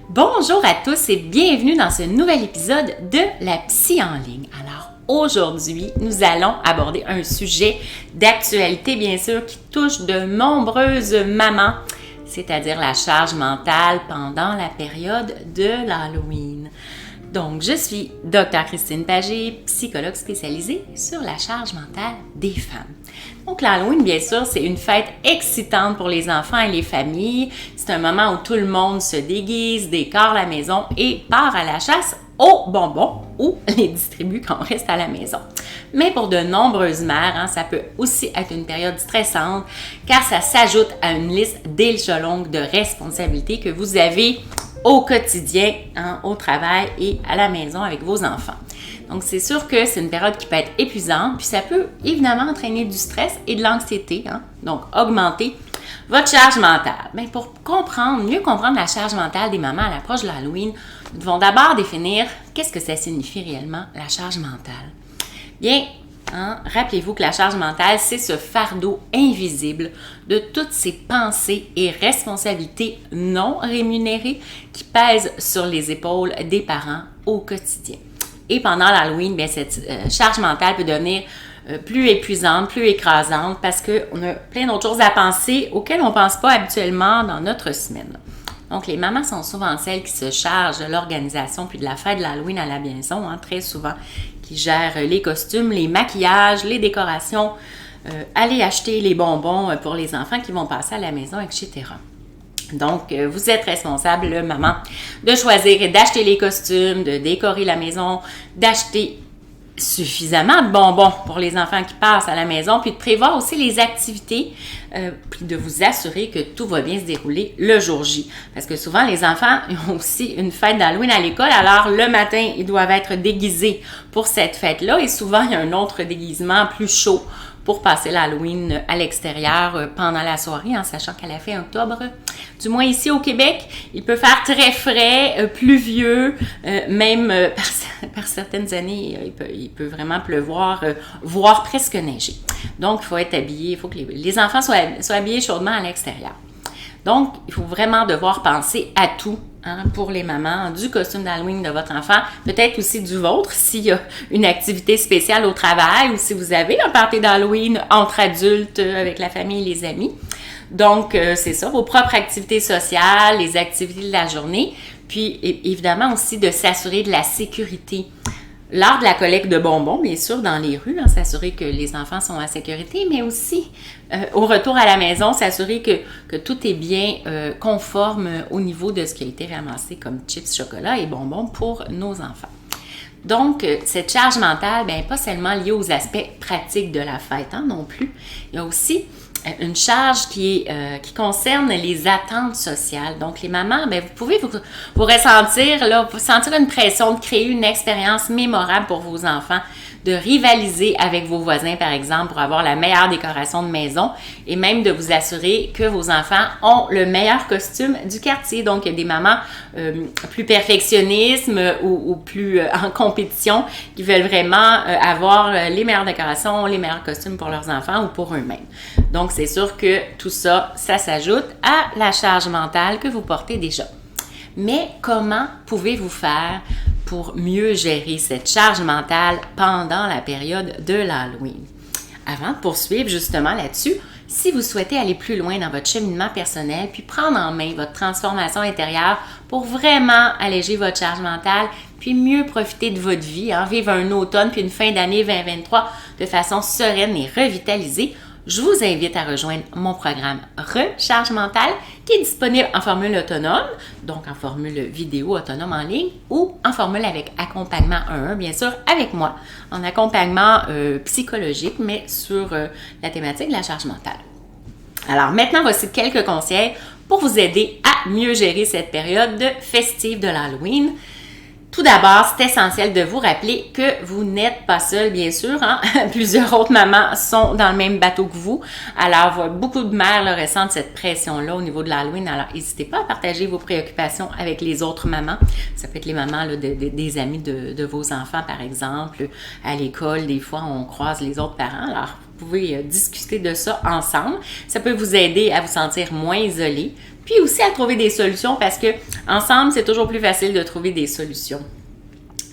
Bonjour à tous et bienvenue dans ce nouvel épisode de La Psy en ligne. Alors aujourd'hui, nous allons aborder un sujet d'actualité bien sûr qui touche de nombreuses mamans, c'est-à-dire la charge mentale pendant la période de l'Halloween. Donc, je suis Dr. Christine Pagé, psychologue spécialisée sur la charge mentale des femmes. Donc, l'Halloween, bien sûr, c'est une fête excitante pour les enfants et les familles. C'est un moment où tout le monde se déguise, décore la maison et part à la chasse aux bonbons ou les distribue quand on reste à la maison. Mais pour de nombreuses mères, ça peut aussi être une période stressante car ça s'ajoute à une liste déjà longue de responsabilités que vous avez au quotidien, au travail et à la maison avec vos enfants. Donc, c'est sûr que c'est une période qui peut être épuisante, puis ça peut évidemment entraîner du stress et de l'anxiété, donc augmenter votre charge mentale. Bien, pour mieux comprendre la charge mentale des mamans à l'approche de l'Halloween, nous devons d'abord définir qu'est-ce que ça signifie réellement, la charge mentale. Bien, rappelez-vous que la charge mentale, c'est ce fardeau invisible de toutes ces pensées et responsabilités non rémunérées qui pèsent sur les épaules des parents au quotidien. Et pendant l'Halloween, bien, cette charge mentale peut devenir plus épuisante, plus écrasante parce qu'on a plein d'autres choses à penser auxquelles on ne pense pas habituellement dans notre semaine. Donc, les mamans sont souvent celles qui se chargent de l'organisation puis de la fête de l'Halloween à la maison, très souvent, qui gèrent les costumes, les maquillages, les décorations, aller acheter les bonbons pour les enfants qui vont passer à la maison, etc. Donc, vous êtes responsable, maman, de choisir et d'acheter les costumes, de décorer la maison, d'acheter suffisamment de bonbons pour les enfants qui passent à la maison, puis de prévoir aussi les activités, puis de vous assurer que tout va bien se dérouler le jour J. Parce que souvent, les enfants ont aussi une fête d'Halloween à l'école, alors le matin, ils doivent être déguisés pour cette fête-là, et souvent, il y a un autre déguisement plus chaud pour passer l'Halloween à l'extérieur pendant la soirée, en sachant qu'à la fin octobre, du moins ici au Québec, il peut faire très frais, pluvieux, même par certaines années, il peut vraiment pleuvoir, voire presque neiger. Donc, il faut être habillé, il faut que les enfants soient habillés chaudement à l'extérieur. Donc, il faut vraiment devoir penser à tout pour les mamans, du costume d'Halloween de votre enfant, peut-être aussi du vôtre s'il y a une activité spéciale au travail ou si vous avez un party d'Halloween entre adultes avec la famille et les amis. Donc, c'est ça, vos propres activités sociales, les activités de la journée, puis évidemment aussi de s'assurer de la sécurité. Lors de la collecte de bonbons, bien sûr, dans les rues, s'assurer que les enfants sont en sécurité, mais aussi au retour à la maison, s'assurer que tout est bien conforme au niveau de ce qui a été ramassé comme chips, chocolat et bonbons pour nos enfants. Donc, cette charge mentale, bien, pas seulement liée aux aspects pratiques de la fête non plus, il y a aussi une charge qui concerne les attentes sociales. Donc, les mamans, bien, vous pouvez vous sentir une pression de créer une expérience mémorable pour vos enfants, de rivaliser avec vos voisins, par exemple, pour avoir la meilleure décoration de maison et même de vous assurer que vos enfants ont le meilleur costume du quartier. Donc, il y a des mamans plus perfectionnistes ou plus en compétition qui veulent vraiment avoir les meilleures décorations, les meilleurs costumes pour leurs enfants ou pour eux-mêmes. Donc, c'est sûr que tout ça, ça s'ajoute à la charge mentale que vous portez déjà. Mais comment pouvez-vous faire pour mieux gérer cette charge mentale pendant la période de l'Halloween? Avant de poursuivre justement là-dessus, si vous souhaitez aller plus loin dans votre cheminement personnel puis prendre en main votre transformation intérieure pour vraiment alléger votre charge mentale puis mieux profiter de votre vie, vivre un automne puis une fin d'année 2023 de façon sereine et revitalisée, je vous invite à rejoindre mon programme Recharge mentale qui est disponible en formule autonome, donc en formule vidéo autonome en ligne ou en formule avec accompagnement 1-1, bien sûr, avec moi, en accompagnement psychologique, mais sur la thématique de la charge mentale. Alors maintenant, voici quelques conseils pour vous aider à mieux gérer cette période festive de l'Halloween. Tout d'abord, c'est essentiel de vous rappeler que vous n'êtes pas seul, bien sûr. Plusieurs autres mamans sont dans le même bateau que vous. Alors, beaucoup de mères ressentent cette pression-là au niveau de l'Halloween. Alors, n'hésitez pas à partager vos préoccupations avec les autres mamans. Ça peut être les mamans des amis de vos enfants, par exemple. À l'école, des fois, on croise les autres parents. Alors, pouvez discuter de ça ensemble. Ça peut vous aider à vous sentir moins isolé, puis aussi à trouver des solutions parce que ensemble, c'est toujours plus facile de trouver des solutions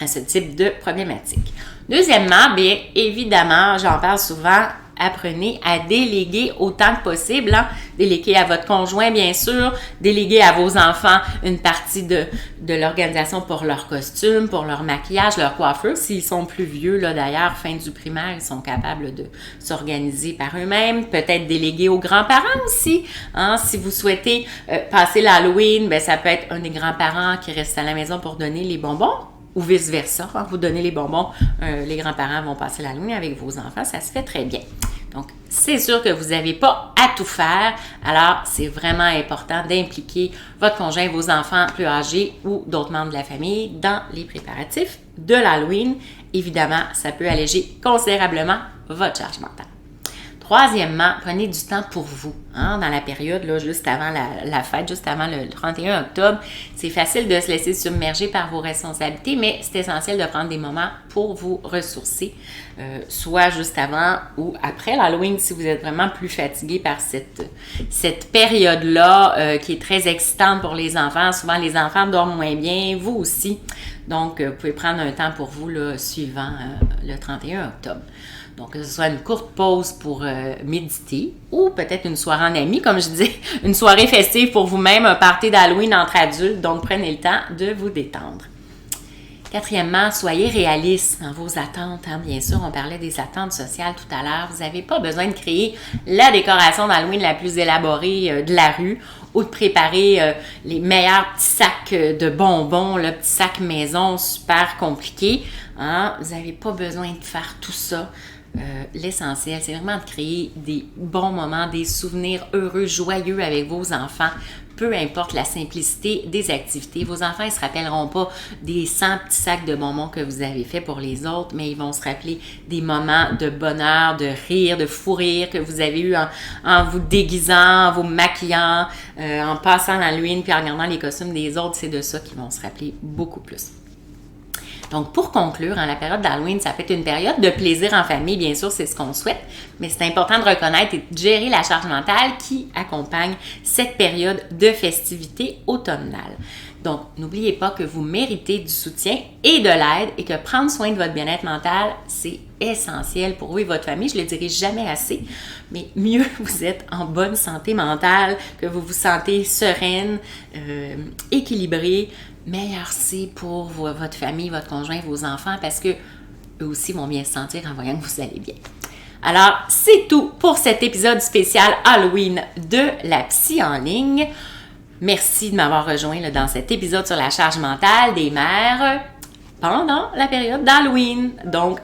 à ce type de problématique. Deuxièmement, bien évidemment, j'en parle souvent, apprenez à déléguer autant que possible. Hein? Déléguer à votre conjoint, bien sûr. Déléguer à vos enfants une partie de l'organisation pour leur costume, pour leur maquillage, leur coiffure. S'ils sont plus vieux, là d'ailleurs, fin du primaire, ils sont capables de s'organiser par eux-mêmes. Peut-être déléguer aux grands-parents aussi. Hein? Si vous souhaitez passer l'Halloween, bien, ça peut être un des grands-parents qui reste à la maison pour donner les bonbons. Ou vice-versa, hein, vous donnez les bonbons, les grands-parents vont passer la nuit avec vos enfants, ça se fait très bien. Donc, c'est sûr que vous n'avez pas à tout faire, alors c'est vraiment important d'impliquer votre conjoint, vos enfants plus âgés ou d'autres membres de la famille dans les préparatifs de l'Halloween. Évidemment, ça peut alléger considérablement votre charge mentale. Troisièmement, prenez du temps pour vous. Hein, dans la période, là, juste avant la fête, juste avant le 31 octobre, c'est facile de se laisser submerger par vos responsabilités, mais c'est essentiel de prendre des moments pour vous ressourcer, soit juste avant ou après l'Halloween, si vous êtes vraiment plus fatigué par cette période-là qui est très excitante pour les enfants. Souvent, les enfants dorment moins bien, vous aussi. Donc, vous pouvez prendre un temps pour vous là, suivant le 31 octobre. Donc, que ce soit une courte pause pour méditer ou peut-être une soirée en amis, comme je disais, une soirée festive pour vous-même, un party d'Halloween entre adultes. Donc, prenez le temps de vous détendre. Quatrièmement, soyez réaliste dans vos attentes. Hein. Bien sûr, on parlait des attentes sociales tout à l'heure. Vous n'avez pas besoin de créer la décoration d'Halloween la plus élaborée de la rue ou de préparer les meilleurs petits sacs de bonbons, le petit sac maison super compliqué. Hein. Vous n'avez pas besoin de faire tout ça. L'essentiel, c'est vraiment de créer des bons moments, des souvenirs heureux, joyeux avec vos enfants. Peu importe la simplicité des activités. Vos enfants, ils ne se rappelleront pas des 100 petits sacs de bonbons que vous avez fait pour les autres, mais ils vont se rappeler des moments de bonheur, de rire, de fou rire que vous avez eu en vous déguisant, en vous maquillant, en passant l'Halloween puis en regardant les costumes des autres. C'est de ça qu'ils vont se rappeler beaucoup plus. Donc, pour conclure, la période d'Halloween, ça peut être une période de plaisir en famille, bien sûr, c'est ce qu'on souhaite, mais c'est important de reconnaître et de gérer la charge mentale qui accompagne cette période de festivité automnale. Donc, n'oubliez pas que vous méritez du soutien et de l'aide et que prendre soin de votre bien-être mental, c'est essentiel pour vous et votre famille. Je ne le dirai jamais assez, mais mieux vous êtes en bonne santé mentale, que vous vous sentez sereine, équilibrée, meilleur c'est pour votre famille, votre conjoint, vos enfants, parce que eux aussi vont bien se sentir en voyant que vous allez bien. Alors, c'est tout pour cet épisode spécial Halloween de la Psy en ligne. Merci de m'avoir rejoint là, dans cet épisode sur la charge mentale des mères pendant la période d'Halloween. Donc,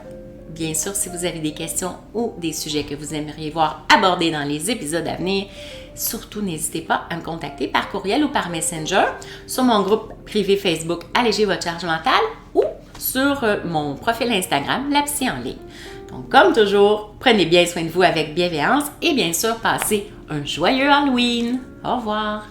bien sûr, si vous avez des questions ou des sujets que vous aimeriez voir abordés dans les épisodes à venir, surtout n'hésitez pas à me contacter par courriel ou par Messenger sur mon groupe privé Facebook Alléger votre charge mentale ou sur mon profil Instagram La Psy en ligne. Donc, comme toujours, prenez bien soin de vous avec bienveillance et bien sûr, passez un joyeux Halloween. Au revoir!